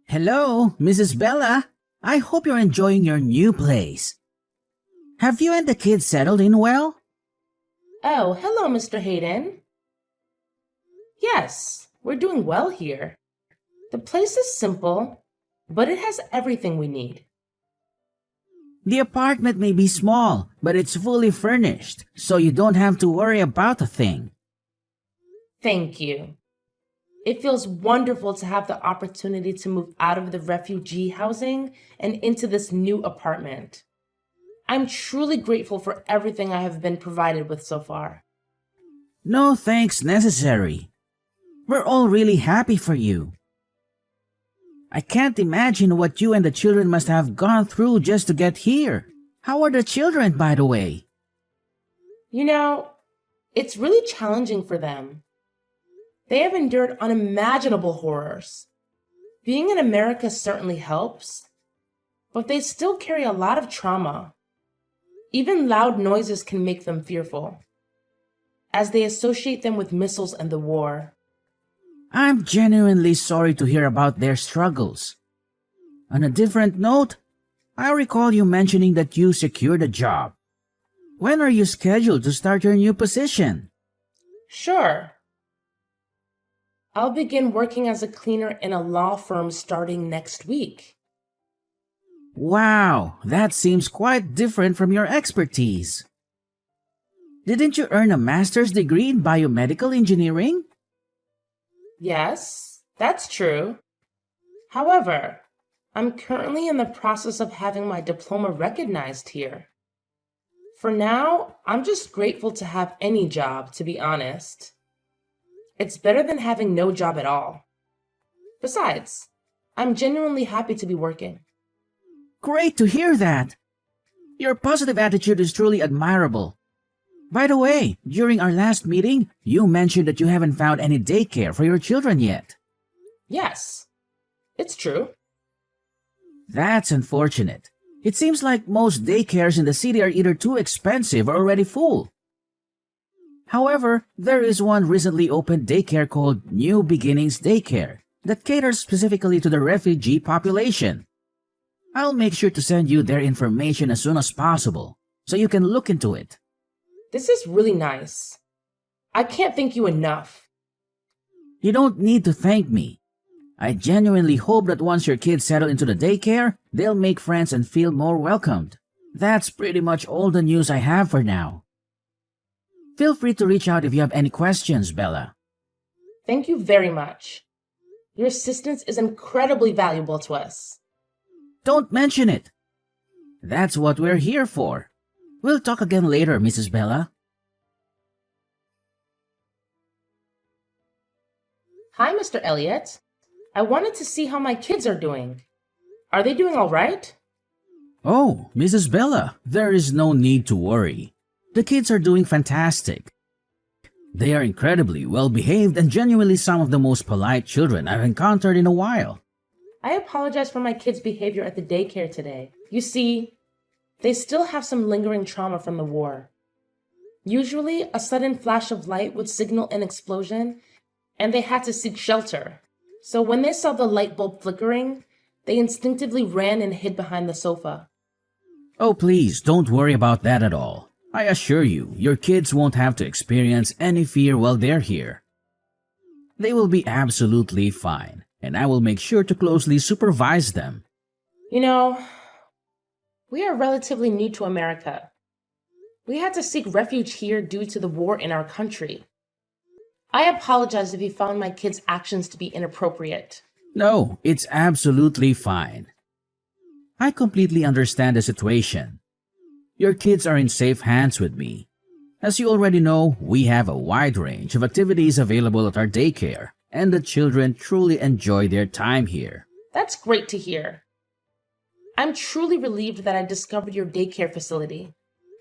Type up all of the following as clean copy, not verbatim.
Hello, Mrs. Bella. I hope you're enjoying your new place. Have you and the kids settled in well? Oh, hello, Mr. Hayden. Yes, we're doing well here. The place is simple, but it has everything we need. The apartment may be small, but it's fully furnished, so you don't have to worry about a thing. Thank you. It feels wonderful to have the opportunity to move out of the refugee housing and into this new apartment. I'm truly grateful for everything I have been provided with so far. No thanks necessary. We're all really happy for you. I can't imagine what you and the children must have gone through just to get here. How are the children, by the way? You know, it's really challenging for them. They have endured unimaginable horrors. Being in America certainly helps, but they still carry a lot of trauma. Even loud noises can make them fearful, as they associate them with missiles and the war. I'm genuinely sorry to hear about their struggles. On a different note, I recall you mentioning that you secured a job. When are you scheduled to start your new position? Sure, I'll begin working as a cleaner in a law firm starting next week. Wow, that seems quite different from your expertise. Didn't you earn a master's degree in biomedical engineering? Yes, that's true. However, I'm currently in the process of having my diploma recognized here. For now, I'm just grateful to have any job, to be honest. It's better than having no job at all. Besides, I'm genuinely happy to be working. Great to hear that. Your positive attitude is truly admirable. By the way, during our last meeting, you mentioned that you haven't found any daycare for your children yet. Yes, it's true. That's unfortunate. It seems like most daycares in the city are either too expensive or already full. However, there is one recently opened daycare called New Beginnings Daycare that caters specifically to the refugee population. I'll make sure to send you their information as soon as possible, so you can look into it. This is really nice. I can't thank you enough. You don't need to thank me. I genuinely hope that once your kids settle into the daycare, they'll make friends and feel more welcomed. That's pretty much all the news I have for now. Feel free to reach out if you have any questions, Bella. Thank you very much. Your assistance is incredibly valuable to us. Don't mention it. That's what we're here for. We'll talk again later, Mrs. Bella. Hi, Mr. Elliott. I wanted to see how my kids are doing. Are they doing all right? Oh, Mrs. Bella, there is no need to worry. The kids are doing fantastic. They are incredibly well behaved and genuinely some of the most polite children I've encountered in a while. I apologize for my kids' behavior at the daycare today. You see, they still have some lingering trauma from the war. Usually, a sudden flash of light would signal an explosion, and they had to seek shelter. So when they saw the light bulb flickering, they instinctively ran and hid behind the sofa. Oh, please, don't worry about that at all. I assure you, your kids won't have to experience any fear while they're here. They will be absolutely fine, and I will make sure to closely supervise them. You know, we are relatively new to America. We had to seek refuge here due to the war in our country. I apologize if you found my kids' actions to be inappropriate. No, it's absolutely fine. I completely understand the situation. Your kids are in safe hands with me. As you already know, we have a wide range of activities available at our daycare, and the children truly enjoy their time here. That's great to hear. I'm truly relieved that I discovered your daycare facility.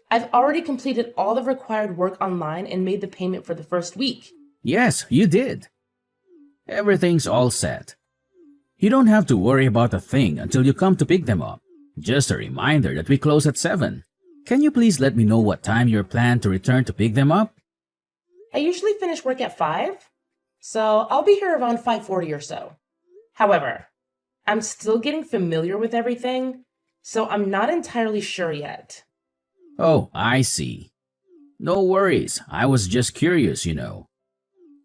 I've already completed all the required work online and made the payment for the first week. Yes, you did. Everything's all set. You don't have to worry about a thing until you come to pick them up. Just a reminder that we close at 7. Can you please let me know what time you're planned to return to pick them up? I usually finish work at 5, so I'll be here around 5:40 or so. However, I'm still getting familiar with everything, so I'm not entirely sure yet. Oh, I see. No worries, I was just curious.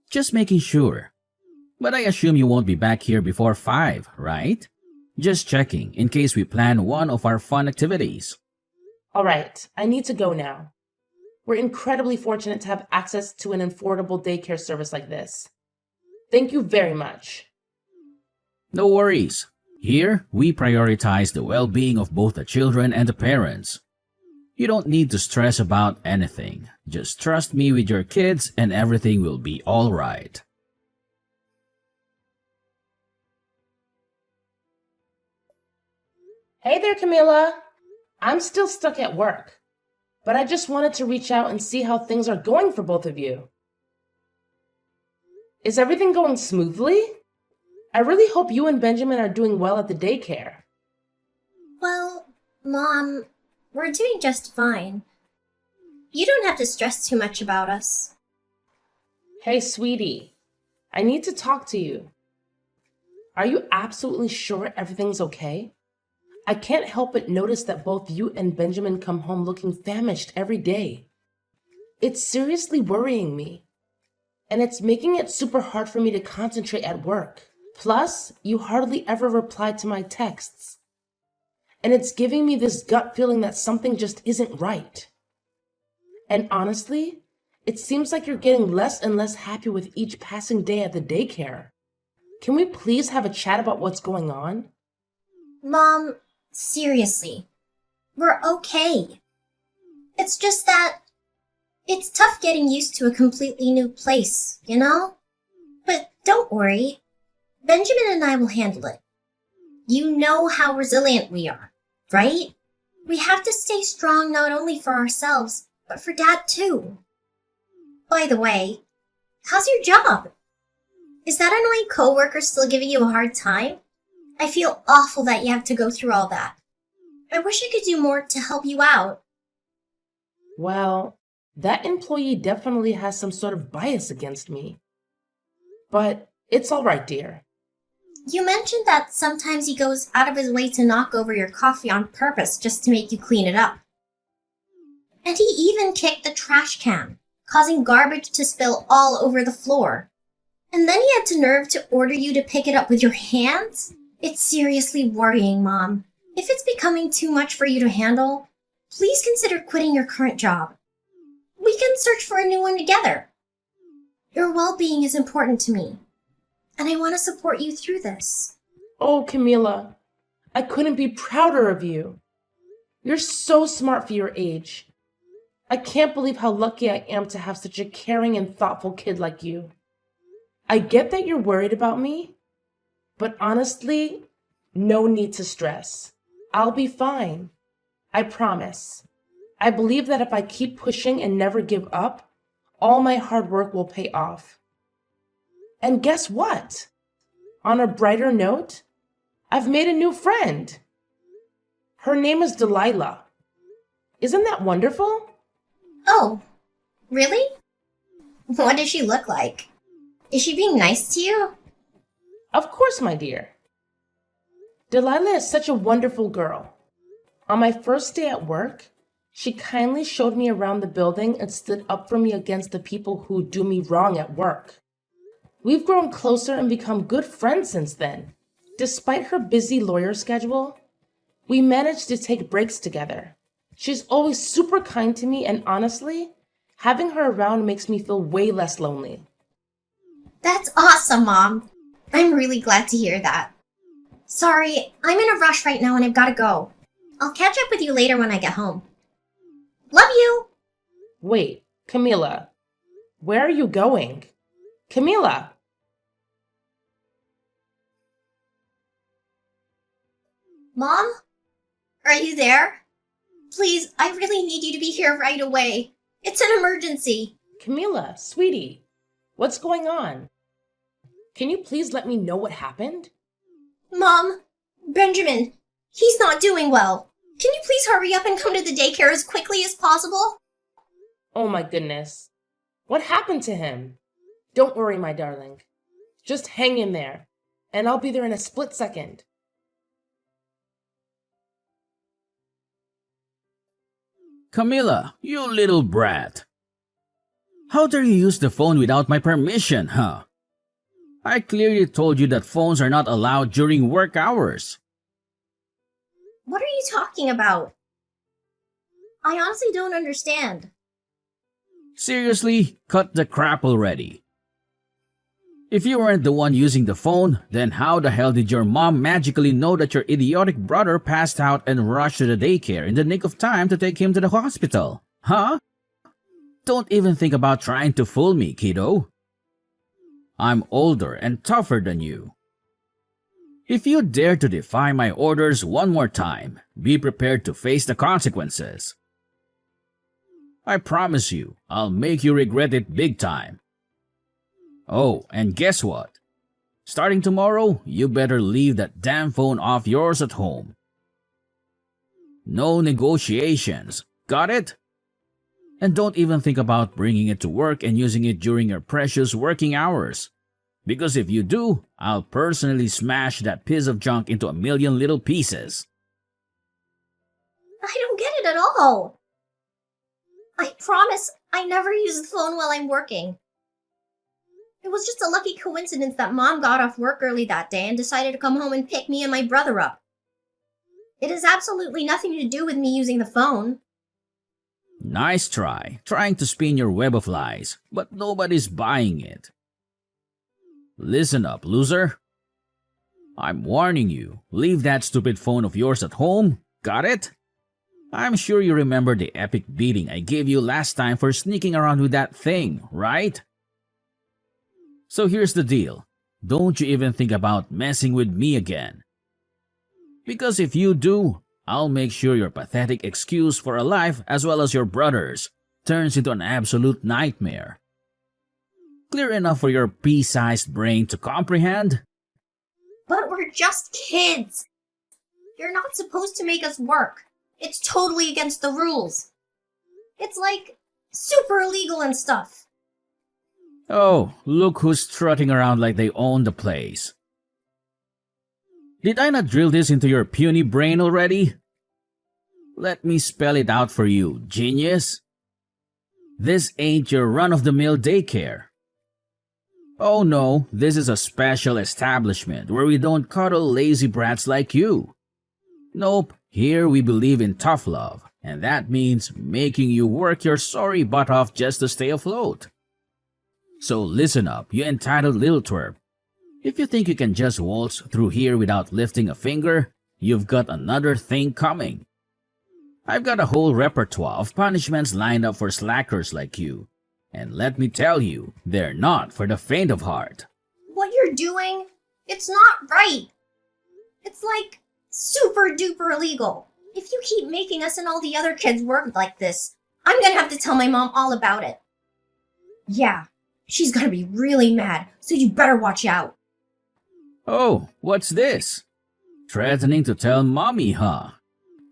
Just making sure. But I assume you won't be back here before 5, right? Just checking in case we plan one of our fun activities. All right, I need to go now. We're incredibly fortunate to have access to an affordable daycare service like this. Thank you very much. No worries. Here, we prioritize the well being of both the children and the parents. You don't need to stress about anything. Just trust me with your kids and everything will be alright. Hey there, Camilla. I'm still stuck at work, but I just wanted to reach out and see how things are going for both of you. Is everything going smoothly? I really hope you and Benjamin are doing well at the daycare. Well, Mom, we're doing just fine. You don't have to stress too much about us. Hey, sweetie, I need to talk to you. Are you absolutely sure everything's okay? I can't help but notice that both you and Benjamin come home looking famished every day. It's seriously worrying me, and it's making it super hard for me to concentrate at work. Plus, you hardly ever reply to my texts. And it's giving me this gut feeling that something just isn't right. And honestly, it seems like you're getting less and less happy with each passing day at the daycare. Can we please have a chat about what's going on? Mom, seriously, we're okay. It's just that it's tough getting used to a completely new place, you know? But don't worry. Benjamin and I will handle it. You know how resilient we are, right? We have to stay strong not only for ourselves, but for Dad too. By the way, how's your job? Is that annoying coworker still giving you a hard time? I feel awful that you have to go through all that. I wish I could do more to help you out. Well, that employee definitely has some sort of bias against me. But it's all right, dear. You mentioned that sometimes he goes out of his way to knock over your coffee on purpose just to make you clean it up. And he even kicked the trash can, causing garbage to spill all over the floor. And then he had the nerve to order you to pick it up with your hands? It's seriously worrying, Mom. If it's becoming too much for you to handle, please consider quitting your current job. We can search for a new one together. Your well-being is important to me, and I want to support you through this. Oh, Camila, I couldn't be prouder of you. You're so smart for your age. I can't believe how lucky I am to have such a caring and thoughtful kid like you. I get that you're worried about me, but honestly, no need to stress. I'll be fine. I promise. I believe that if I keep pushing and never give up, all my hard work will pay off. And guess what? On a brighter note, I've made a new friend. Her name is Delilah. Isn't that wonderful? Oh, really? What does she look like? Is she being nice to you? Of course, my dear. Delilah is such a wonderful girl. On my first day at work, she kindly showed me around the building and stood up for me against the people who do me wrong at work. We've grown closer and become good friends since then. Despite her busy lawyer schedule, we managed to take breaks together. She's always super kind to me, and honestly, having her around makes me feel way less lonely. That's awesome, Mom. I'm really glad to hear that. Sorry, I'm in a rush right now and I've got to go. I'll catch up with you later when I get home. Love you! Wait, Camila, where are you going? Camila! Mom? Are you there? Please, I really need you to be here right away. It's an emergency. Camila, sweetie, what's going on? Can you please let me know what happened? Mom, Benjamin, he's not doing well. Can you please hurry up and come to the daycare as quickly as possible? Oh my goodness. What happened to him? Don't worry, my darling. Just hang in there, and I'll be there in a split second. Camilla, you little brat. How dare you use the phone without my permission, huh? I clearly told you that phones are not allowed during work hours. What are you talking about? I honestly don't understand. Seriously, cut the crap already. If you weren't the one using the phone, then how the hell did your mom magically know that your idiotic brother passed out and rushed to the daycare in the nick of time to take him to the hospital? Huh? Don't even think about trying to fool me, kiddo. I'm older and tougher than you. If you dare to defy my orders one more time, be prepared to face the consequences. I promise you, I'll make you regret it big time. Oh, and guess what? Starting tomorrow, you better leave that damn phone off yours at home. No negotiations, got it? And don't even think about bringing it to work and using it during your precious working hours. Because if you do, I'll personally smash that piece of junk into a million little pieces. I don't get it at all. I promise I never use the phone while I'm working. It was just a lucky coincidence that Mom got off work early that day and decided to come home and pick me and my brother up. It has absolutely nothing to do with me using the phone. Nice try, trying to spin your web of lies, but nobody's buying it. Listen up, loser. I'm warning you, leave that stupid phone of yours at home, got it? I'm sure you remember the epic beating I gave you last time for sneaking around with that thing, right? So here's the deal, don't you even think about messing with me again. Because if you do, I'll make sure your pathetic excuse for a life as well as your brother's turns into an absolute nightmare. Clear enough for your pea-sized brain to comprehend? But we're just kids. You're not supposed to make us work. It's totally against the rules. It's like super illegal and stuff. Oh, look who's strutting around like they own the place. Did I not drill this into your puny brain already? Let me spell it out for you, genius. This ain't your run-of-the-mill daycare. Oh no, this is a special establishment where we don't cuddle lazy brats like you. Nope, here we believe in tough love, and that means making you work your sorry butt off just to stay afloat. So listen up, you entitled little twerp. If you think you can just waltz through here without lifting a finger, you've got another thing coming. I've got a whole repertoire of punishments lined up for slackers like you. And let me tell you, they're not for the faint of heart. What you're doing, it's not right. It's like super duper illegal. If you keep making us and all the other kids work like this, I'm gonna have to tell my mom all about it. Yeah, she's gonna be really mad, so you better watch out. Oh, what's this? Threatening to tell mommy, huh?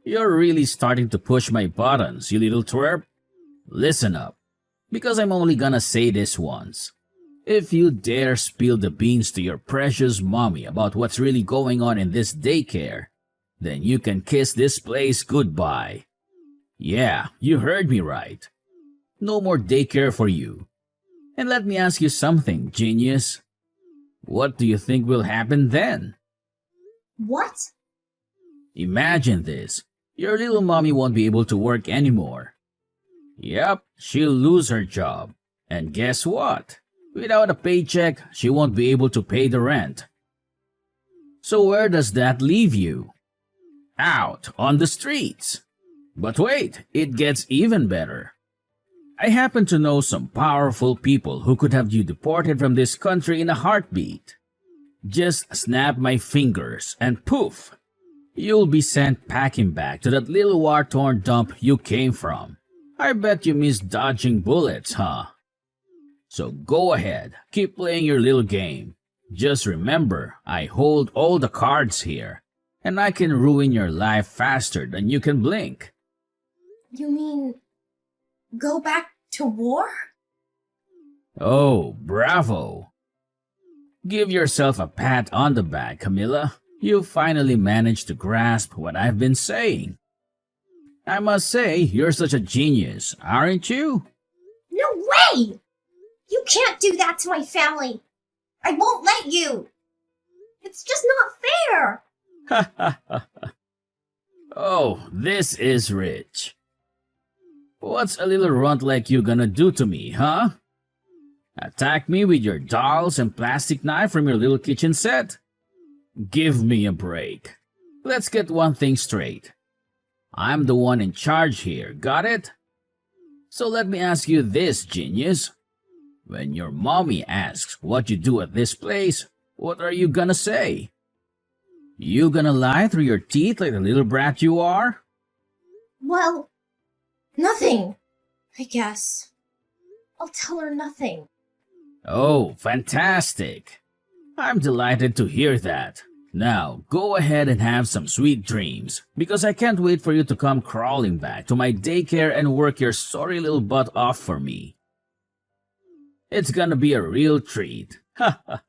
You're really starting to push my buttons, you little twerp. Listen up, because I'm only gonna say this once. If you dare spill the beans to your precious mommy about what's really going on in this daycare, then you can kiss this place goodbye. Yeah, you heard me right. No more daycare for you. And let me ask you something, genius. What do you think will happen then? What? Imagine this. Your little mommy won't be able to work anymore. Yep, she'll lose her job. And guess what? Without a paycheck, she won't be able to pay the rent. So where does that leave you? Out on the streets. But wait, it gets even better. I happen to know some powerful people who could have you deported from this country in a heartbeat. Just snap my fingers and poof, you'll be sent packing back to that little war-torn dump you came from. I bet you miss dodging bullets, huh? So go ahead, keep playing your little game. Just remember, I hold all the cards here, and I can ruin your life faster than you can blink. You mean go back to war? Oh, bravo! Give yourself a pat on the back, Camilla. You finally managed to grasp what I've been saying. I must say, you're such a genius, aren't you? No way! You can't do that to my family. I won't let you. It's just not fair. Oh, this is rich. What's a little runt like you gonna do to me, huh? Attack me with your dolls and plastic knife from your little kitchen set? Give me a break. Let's get one thing straight. I'm the one in charge here, got it? So let me ask you this, genius. When your mommy asks what you do at this place, what are you gonna say? You gonna lie through your teeth like the little brat you are? Well, nothing, I guess. I'll tell her nothing. Oh, fantastic. I'm delighted to hear that. Now, go ahead and have some sweet dreams, because I can't wait for you to come crawling back to my daycare and work your sorry little butt off for me. It's gonna be a real treat. Ha ha.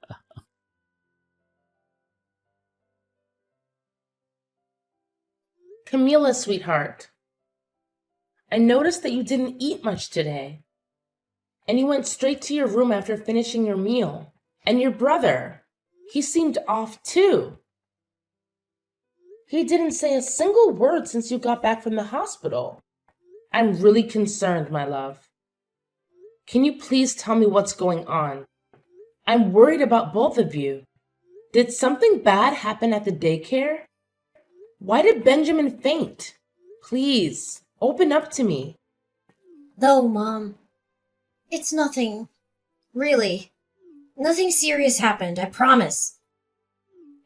Camila, sweetheart, I noticed that you didn't eat much today. And you went straight to your room after finishing your meal. And your brother, he seemed off too. He didn't say a single word since you got back from the hospital. I'm really concerned, my love. Can you please tell me what's going on? I'm worried about both of you. Did something bad happen at the daycare? Why did Benjamin faint? Please, open up to me. No, Mom. It's nothing. Really. Nothing serious happened, I promise.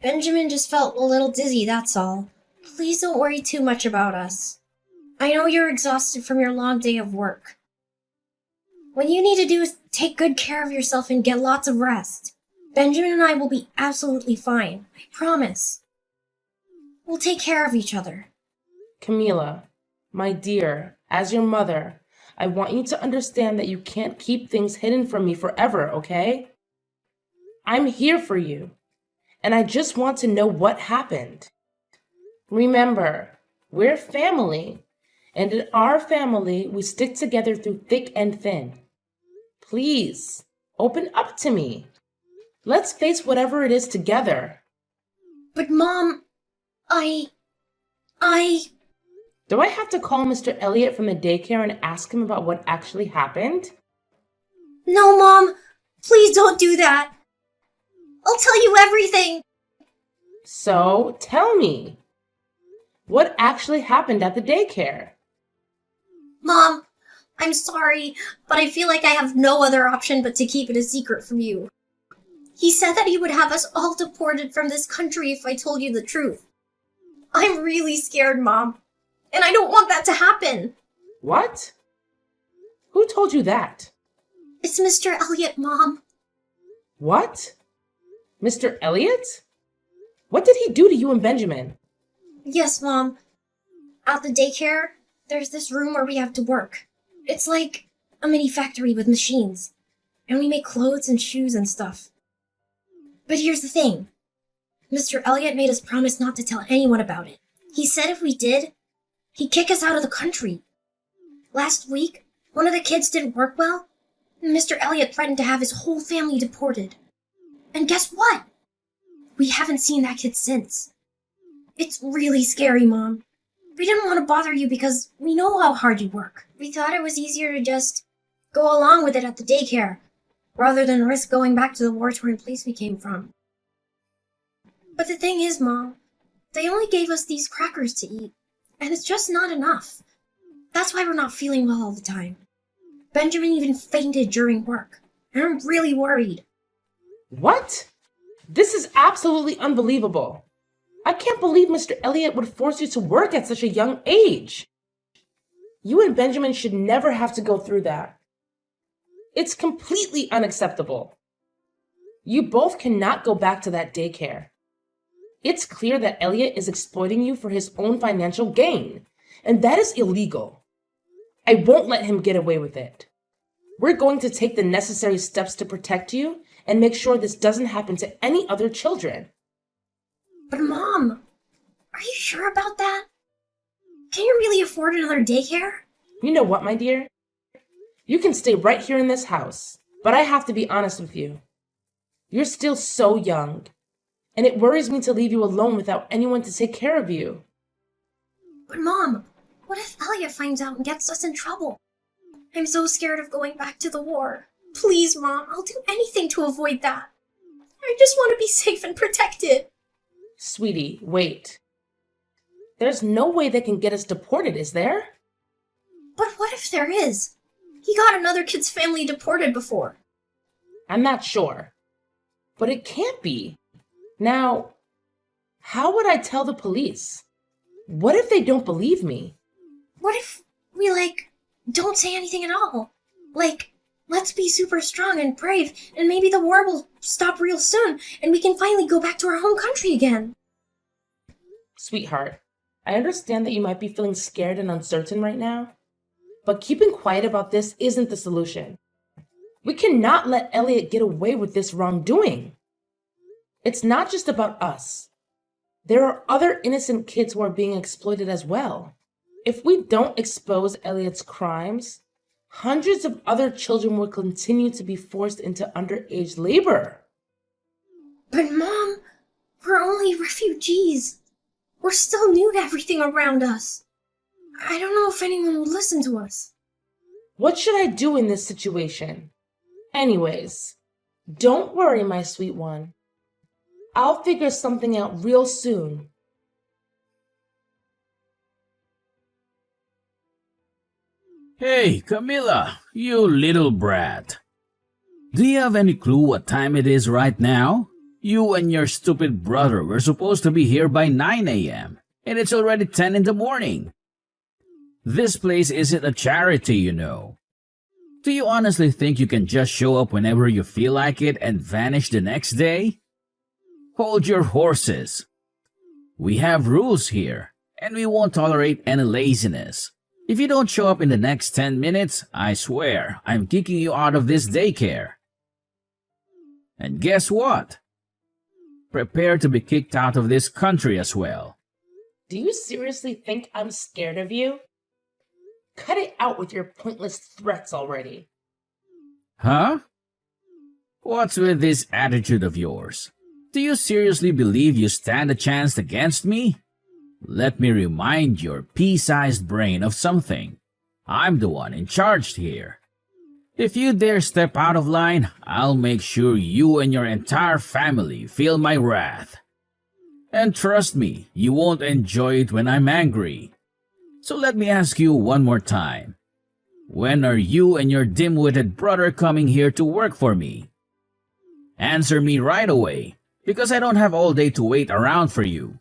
Benjamin just felt a little dizzy, that's all. Please don't worry too much about us. I know you're exhausted from your long day of work. What you need to do is take good care of yourself and get lots of rest. Benjamin and I will be absolutely fine, I promise. We'll take care of each other. Camila, my dear, as your mother, I want you to understand that you can't keep things hidden from me forever, okay? I'm here for you, and I just want to know what happened. Remember, we're family, and in our family, we stick together through thick and thin. Please, open up to me. Let's face whatever it is together. But Mom, I... Do I have to call Mr. Elliot from the daycare and ask him about what actually happened? No, Mom! Please don't do that! I'll tell you everything! So, tell me. What actually happened at the daycare? Mom, I'm sorry, but I feel like I have no other option but to keep it a secret from you. He said that he would have us all deported from this country if I told you the truth. I'm really scared, Mom, and I don't want that to happen. What? Who told you that? It's Mr. Elliot, Mom. What? Mr. Elliot? What did he do to you and Benjamin? Yes, Mom. At the daycare, there's this room where we have to work. It's like a mini factory with machines, and we make clothes and shoes and stuff. But here's the thing. Mr. Elliot made us promise not to tell anyone about it. He said if we did, he'd kick us out of the country. Last week, one of the kids didn't work well, and Mr. Elliot threatened to have his whole family deported. And guess what? We haven't seen that kid since. It's really scary, Mom. We didn't want to bother you because we know how hard you work. We thought it was easier to just go along with it at the daycare, rather than risk going back to the war-torn place we came from. But the thing is, Mom, they only gave us these crackers to eat, and it's just not enough. That's why we're not feeling well all the time. Benjamin even fainted during work, and I'm really worried. What? This is absolutely unbelievable. I can't believe Mr. Elliot would force you to work at such a young age. You and Benjamin should never have to go through that. It's completely unacceptable. You both cannot go back to that daycare. It's clear that Elliot is exploiting you for his own financial gain, and that is illegal. I won't let him get away with it. We're going to take the necessary steps to protect you and make sure this doesn't happen to any other children. But Mom, are you sure about that? Can you really afford another daycare? You know what, my dear? You can stay right here in this house, but I have to be honest with you. You're still so young, and it worries me to leave you alone without anyone to take care of you. But Mom, what if Elliot finds out and gets us in trouble? I'm so scared of going back to the war. Please, Mom, I'll do anything to avoid that. I just want to be safe and protected. Sweetie, wait. There's no way they can get us deported, is there? But what if there is? He got another kid's family deported before. I'm not sure. But it can't be. Now, how would I tell the police? What if they don't believe me? What if we, don't say anything at all? Let's be super strong and brave, and maybe the war will stop real soon, and we can finally go back to our home country again. Sweetheart, I understand that you might be feeling scared and uncertain right now, but keeping quiet about this isn't the solution. We cannot let Elliot get away with this wrongdoing. It's not just about us. There are other innocent kids who are being exploited as well. If we don't expose Elliot's crimes, hundreds of other children will continue to be forced into underage labor. But Mom, we're only refugees. We're still new to everything around us. I don't know if anyone will listen to us. What should I do in this situation? Anyways, don't worry, my sweet one. I'll figure something out real soon. Hey, Camilla, you little brat. Do you have any clue what time it is right now? You and your stupid brother were supposed to be here by 9 a.m., and it's already 10 in the morning. This place isn't a charity, you know. Do you honestly think you can just show up whenever you feel like it and vanish the next day? Hold your horses. We have rules here, and we won't tolerate any laziness. If you don't show up in the next 10 minutes, I swear I'm kicking you out of this daycare. And guess what? Prepare to be kicked out of this country as well. Do you seriously think I'm scared of you? Cut it out with your pointless threats already. Huh? What's with this attitude of yours? Do you seriously believe you stand a chance against me? Let me remind your pea-sized brain of something. I'm the one in charge here. If you dare step out of line, I'll make sure you and your entire family feel my wrath. And trust me, you won't enjoy it when I'm angry. So let me ask you one more time. When are you and your dim-witted brother coming here to work for me? Answer me right away, because I don't have all day to wait around for you.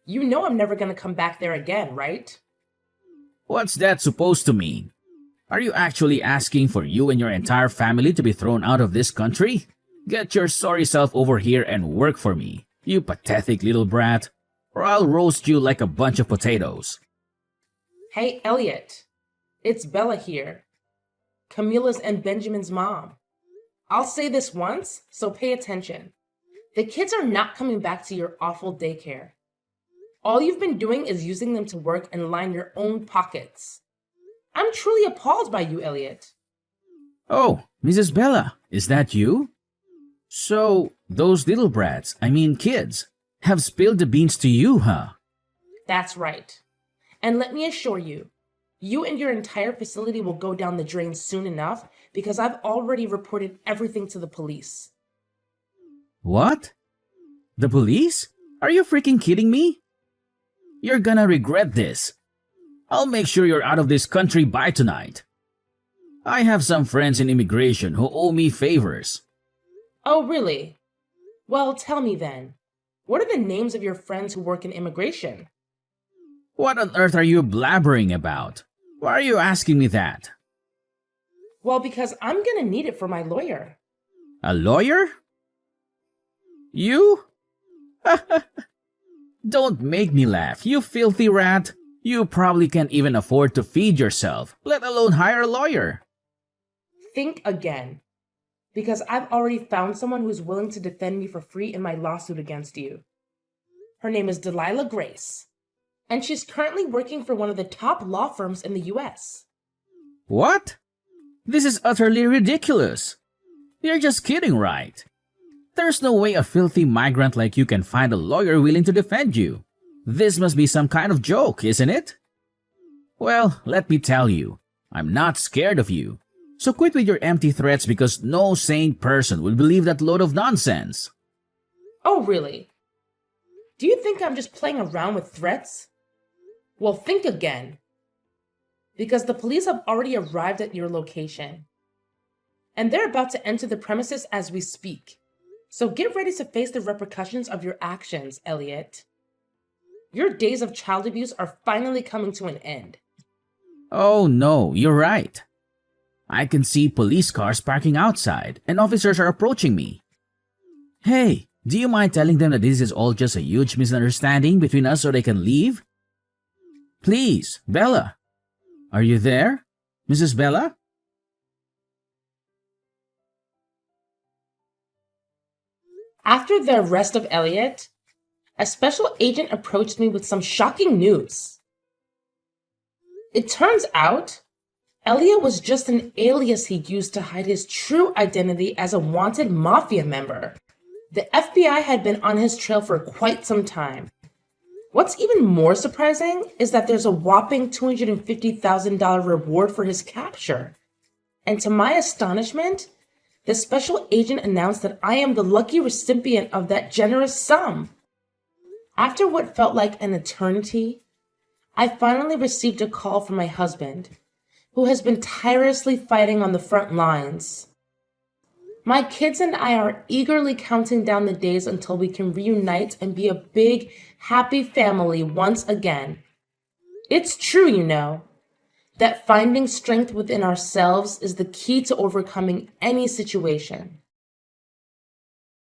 You know I'm never going to come back there again, right? What's that supposed to mean? Are you actually asking for you and your entire family to be thrown out of this country? Get your sorry self over here and work for me, you pathetic little brat, or I'll roast you like a bunch of potatoes. Hey, Elliot. It's Bella here. Camilla's and Benjamin's mom. I'll say this once, so pay attention. The kids are not coming back to your awful daycare. All you've been doing is using them to work and line your own pockets. I'm truly appalled by you, Elliot. Oh, Mrs. Bella, is that you? So, those little brats, kids, have spilled the beans to you, huh? That's right. And let me assure you, you and your entire facility will go down the drain soon enough because I've already reported everything to the police. What? The police? Are you freaking kidding me? You're gonna regret this. I'll make sure you're out of this country by tonight. I have some friends in immigration who owe me favors. Oh, really? Well, tell me then. What are the names of your friends who work in immigration? What on earth are you blabbering about? Why are you asking me that? Well, because I'm gonna need it for my lawyer. A lawyer? You? Don't make me laugh, you filthy rat. You probably can't even afford to feed yourself, let alone hire a lawyer. Think again. Because I've already found someone who's willing to defend me for free in my lawsuit against you. Her name is Delilah Grace. and she's currently working for one of the top law firms in the US. What? This is utterly ridiculous. You're just kidding, right? There's no way a filthy migrant like you can find a lawyer willing to defend you. This must be some kind of joke, isn't it? Well, let me tell you, I'm not scared of you. So quit with your empty threats because no sane person will believe that load of nonsense. Oh, really? Do you think I'm just playing around with threats? Well, think again. Because the police have already arrived at your location. And they're about to enter the premises as we speak. So get ready to face the repercussions of your actions, Elliot. Your days of child abuse are finally coming to an end. Oh no, you're right. I can see police cars parking outside and officers are approaching me. Hey, do you mind telling them that this is all just a huge misunderstanding between us so they can leave? Please, Bella. Are you there? Mrs. Bella? After the arrest of Elliot, a special agent approached me with some shocking news. It turns out, Elliot was just an alias he used to hide his true identity as a wanted mafia member. The FBI had been on his trail for quite some time. What's even more surprising is that there's a whopping $250,000 reward for his capture. And to my astonishment, the special agent announced that I am the lucky recipient of that generous sum. After what felt like an eternity, I finally received a call from my husband, who has been tirelessly fighting on the front lines. My kids and I are eagerly counting down the days until we can reunite and be a big, happy family once again. It's true, you know, that finding strength within ourselves is the key to overcoming any situation.